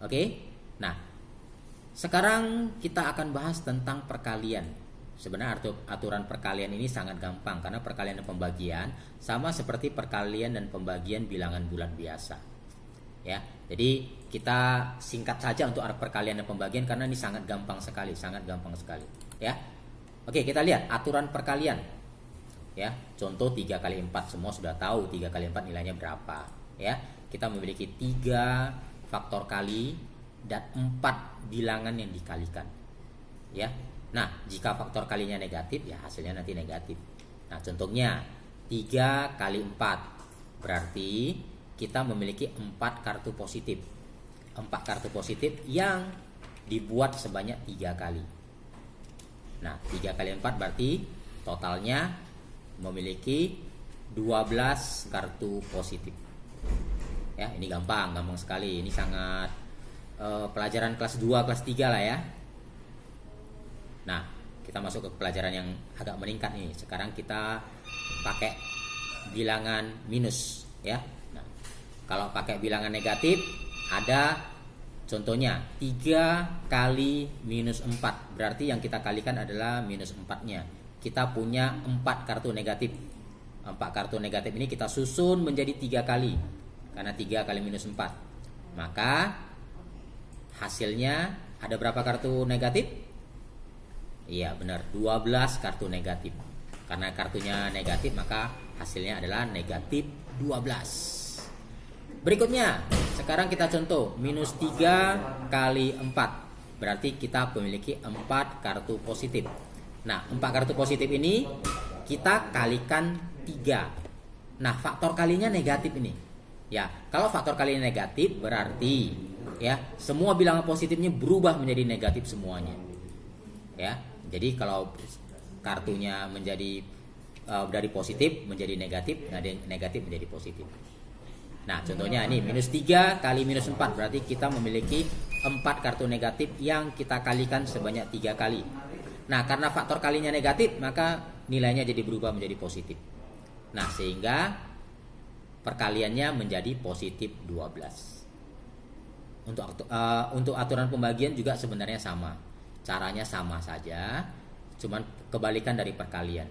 Oke. Nah, sekarang kita akan bahas tentang perkalian. Sebenarnya aturan perkalian ini sangat gampang karena perkalian dan pembagian sama seperti perkalian dan pembagian bilangan bulat biasa. Ya, jadi kita singkat saja untuk perkalian dan pembagian karena ini sangat gampang sekali, ya. Oke, kita lihat aturan perkalian. Ya, contoh 3 kali 4 semua sudah tahu 3 kali 4 nilainya berapa, ya. Kita memiliki 3 faktor kali dan 4 bilangan yang dikalikan. Ya. Nah, jika faktor kalinya negatif, ya hasilnya nanti negatif. Nah, contohnya 3 kali 4 berarti kita memiliki 4 kartu positif. 4 kartu positif yang dibuat sebanyak 3 kali. Nah, 3 kali 4 berarti totalnya memiliki 12 kartu positif. Ya, ini gampang sekali. Ini sangat pelajaran kelas 2, kelas 3 lah ya. Nah, kita masuk ke pelajaran yang agak meningkat nih. Sekarang kita pakai bilangan minus, ya. Nah, kalau pakai bilangan negatif ada contohnya 3 kali minus 4. Berarti yang kita kalikan adalah minus 4-nya. Kita punya 4 kartu negatif. 4 kartu negatif ini kita susun menjadi 3 kali. Karena 3 kali minus 4. Maka hasilnya ada berapa kartu negatif? Iya benar, 12 kartu negatif. Karena kartunya negatif maka hasilnya adalah negatif 12. Berikutnya, sekarang kita contoh minus 3 kali 4. Berarti kita memiliki 4 kartu positif. Nah, 4 kartu positif ini kita kalikan 3. Nah, faktor kalinya negatif ini. Ya, kalau faktor kalinya negatif berarti ya, semua bilangan positifnya berubah menjadi negatif semuanya. Ya. Jadi kalau kartunya menjadi dari positif menjadi negatif, dari negatif menjadi positif. Nah, contohnya ini minus 3 kali minus 4 berarti kita memiliki 4 kartu negatif yang kita kalikan sebanyak 3 kali. Nah, karena faktor kalinya negatif, maka nilainya jadi berubah menjadi positif. Nah, sehingga perkaliannya menjadi positif 12. Untuk aturan pembagian juga sebenarnya sama. Caranya sama saja, cuman kebalikan dari perkalian.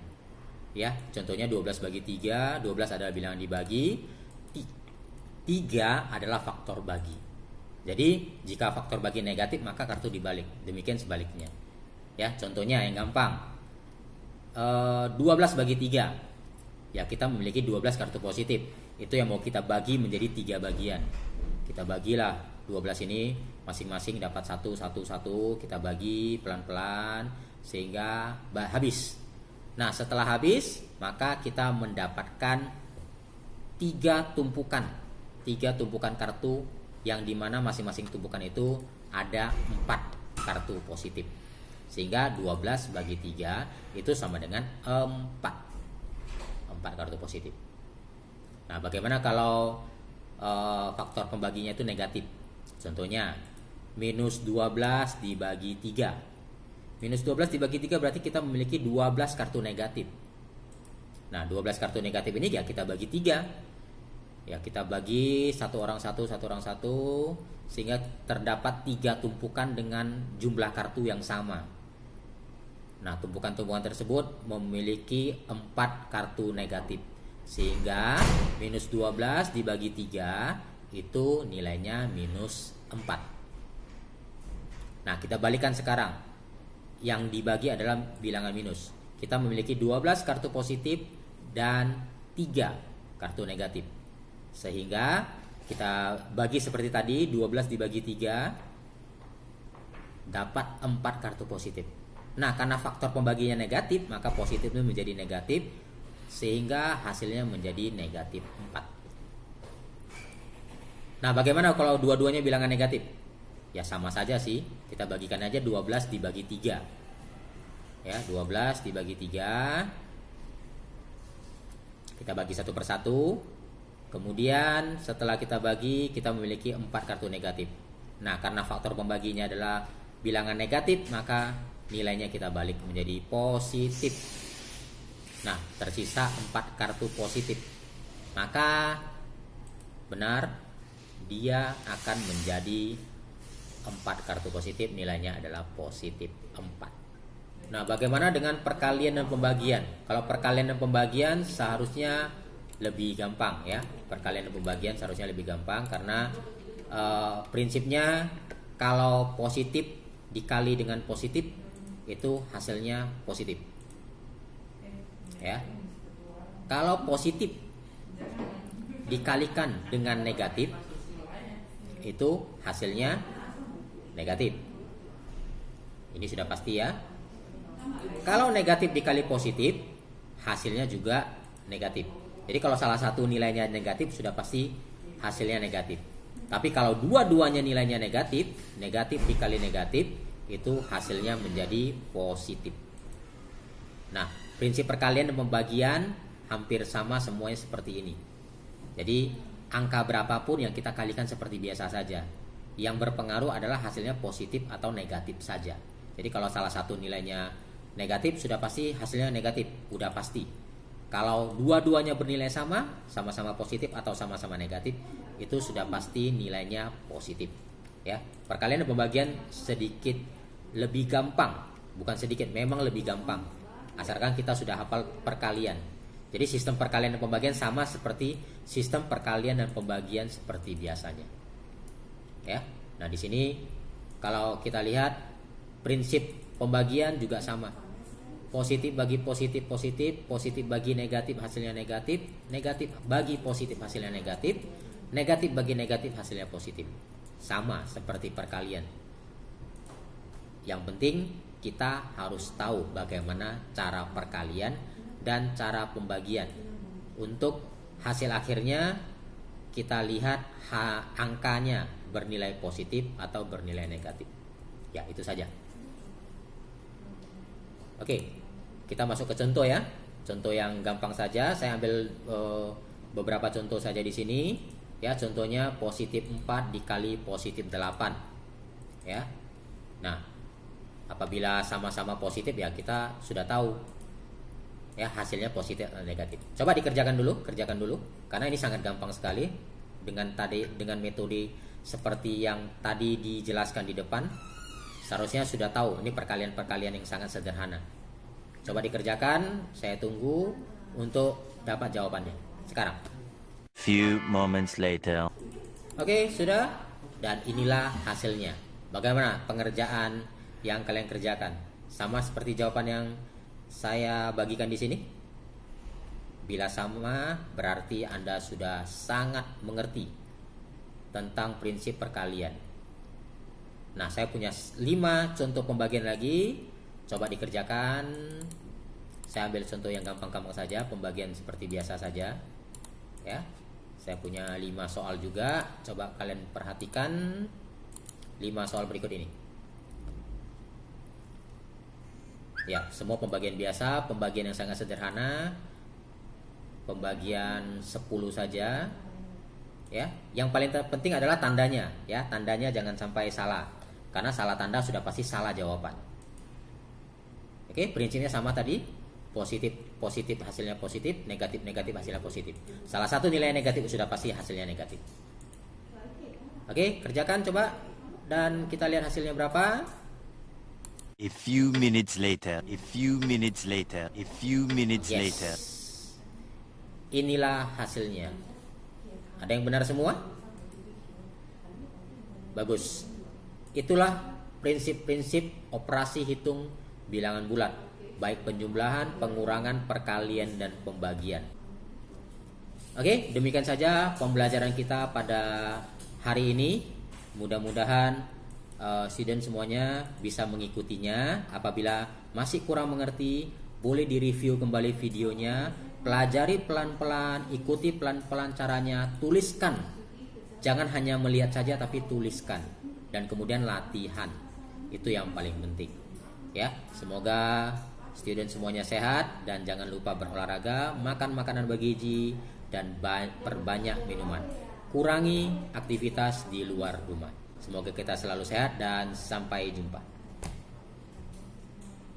Ya, contohnya 12 bagi 3, 12 adalah bilangan dibagi, 3 adalah faktor bagi. Jadi, jika faktor bagi negatif maka kartu dibalik. Demikian sebaliknya. Ya, contohnya yang gampang. 12 bagi 3. Ya, kita memiliki 12 kartu positif. Itu yang mau kita bagi menjadi 3 bagian. Kita bagilah 12 ini masing-masing dapat 1, kita bagi pelan-pelan sehingga habis. Nah, setelah habis maka kita mendapatkan 3 tumpukan kartu yang dimana masing-masing tumpukan itu ada 4 kartu positif. Sehingga 12 bagi 3 itu sama dengan 4 kartu positif. Nah, bagaimana kalau faktor pembaginya itu negatif? Contohnya minus 12 dibagi 3. Minus 12 dibagi 3 berarti kita memiliki 12 kartu negatif. Nah, 12 kartu negatif ini ya kita bagi 3. Ya, kita bagi satu orang satu sehingga terdapat 3 tumpukan dengan jumlah kartu yang sama. Nah, tumpukan-tumpukan tersebut memiliki 4 kartu negatif. Sehingga minus 12 dibagi 3 itu nilainya minus 4. Nah, kita balikan sekarang. Yang dibagi adalah bilangan minus. Kita memiliki 12 kartu positif dan 3 kartu negatif. Sehingga kita bagi seperti tadi, 12 dibagi 3 dapat 4 kartu positif. Nah, karena faktor pembaginya negatif, maka positifnya menjadi negatif sehingga hasilnya menjadi negatif 4. Nah, bagaimana kalau dua-duanya bilangan negatif? Ya sama saja sih. Kita bagikan aja 12 dibagi 3. Ya, 12 dibagi 3. Kita bagi satu persatu. Kemudian setelah kita bagi, kita memiliki 4 kartu negatif. Nah, karena faktor pembaginya adalah bilangan negatif, maka nilainya kita balik menjadi positif. Nah, tersisa 4 kartu positif. Maka benar dia akan menjadi 4 kartu positif, nilainya adalah positif 4. Nah, bagaimana dengan perkalian dan pembagian? Kalau perkalian dan pembagian seharusnya lebih gampang ya. Perkalian dan pembagian seharusnya lebih gampang karena prinsipnya kalau positif dikali dengan positif itu hasilnya positif. Ya. Kalau positif dikalikan dengan negatif itu hasilnya negatif. Ini sudah pasti ya. Kalau negatif dikali positif hasilnya juga negatif. Jadi kalau salah satu nilainya negatif sudah pasti hasilnya negatif. Tapi kalau dua-duanya nilainya negatif, negatif dikali negatif itu hasilnya menjadi positif. Nah, prinsip perkalian dan pembagian hampir sama semuanya seperti ini. Jadi angka berapapun yang kita kalikan seperti biasa saja. Yang berpengaruh adalah hasilnya positif atau negatif saja. Jadi kalau salah satu nilainya negatif sudah pasti hasilnya negatif, udah pasti. Kalau dua-duanya bernilai sama, sama-sama positif atau sama-sama negatif, itu sudah pasti nilainya positif. Ya, perkalian dan pembagian sedikit lebih gampang, bukan sedikit, memang lebih gampang. Asalkan kita sudah hafal perkalian. Jadi sistem perkalian dan pembagian sama seperti sistem perkalian dan pembagian seperti biasanya. Ya. Nah, di sini kalau kita lihat prinsip pembagian juga sama. Positif bagi positif positif, positif bagi negatif hasilnya negatif, negatif bagi positif hasilnya negatif, negatif bagi negatif hasilnya positif. Sama seperti perkalian. Yang penting kita harus tahu bagaimana cara perkalian dan cara pembagian. Untuk hasil akhirnya kita lihat angkanya bernilai positif atau bernilai negatif. Ya, itu saja. Oke, kita masuk ke contoh ya. Contoh yang gampang saja. Saya ambil beberapa contoh saja di sini. Ya, contohnya positif 4 dikali positif 8. Ya. Nah, apabila sama-sama positif ya kita sudah tahu ya hasilnya positif atau negatif. Coba dikerjakan dulu, kerjakan dulu karena ini sangat gampang sekali dengan metode seperti yang tadi dijelaskan di depan. Seharusnya sudah tahu ini perkalian-perkalian yang sangat sederhana. Coba dikerjakan, saya tunggu untuk dapat jawabannya sekarang. Few moments later. Oke, sudah, dan inilah hasilnya. Bagaimana pengerjaan yang kalian kerjakan? Sama seperti jawaban yang saya bagikan di sini? Bila sama, berarti Anda sudah sangat mengerti tentang prinsip perkalian. Nah, saya punya 5 contoh pembagian lagi. Coba dikerjakan. Saya ambil contoh yang gampang-gampang saja, pembagian seperti biasa saja. Ya. Saya punya 5 soal juga. Coba kalian perhatikan 5 soal berikut ini. Ya, semua pembagian biasa, pembagian yang sangat sederhana. Pembagian 10 saja. Ya, yang paling penting adalah tandanya, ya. Tandanya jangan sampai salah. Karena salah tanda sudah pasti salah jawaban. Oke, prinsipnya sama tadi. Positif hasilnya positif, negatif hasilnya positif. Salah satu nilai negatif sudah pasti hasilnya negatif. Oke, kerjakan coba dan kita lihat hasilnya berapa. A few minutes later. A few minutes later. A few minutes later. Inilah hasilnya. Ada yang benar semua? Bagus. Itulah prinsip-prinsip operasi hitung bilangan bulat, baik penjumlahan, pengurangan, perkalian, dan pembagian. Oke, demikian saja pembelajaran kita pada hari ini. Mudah-mudahan student semuanya bisa mengikutinya. Apabila masih kurang mengerti, boleh direview kembali videonya, pelajari pelan-pelan, ikuti pelan-pelan caranya, tuliskan. Jangan hanya melihat saja tapi tuliskan dan kemudian latihan. Itu yang paling penting. Ya, semoga student semuanya sehat dan jangan lupa berolahraga, makan makanan bergizi dan perbanyak minuman. Kurangi aktivitas di luar rumah. Semoga kita selalu sehat dan sampai jumpa.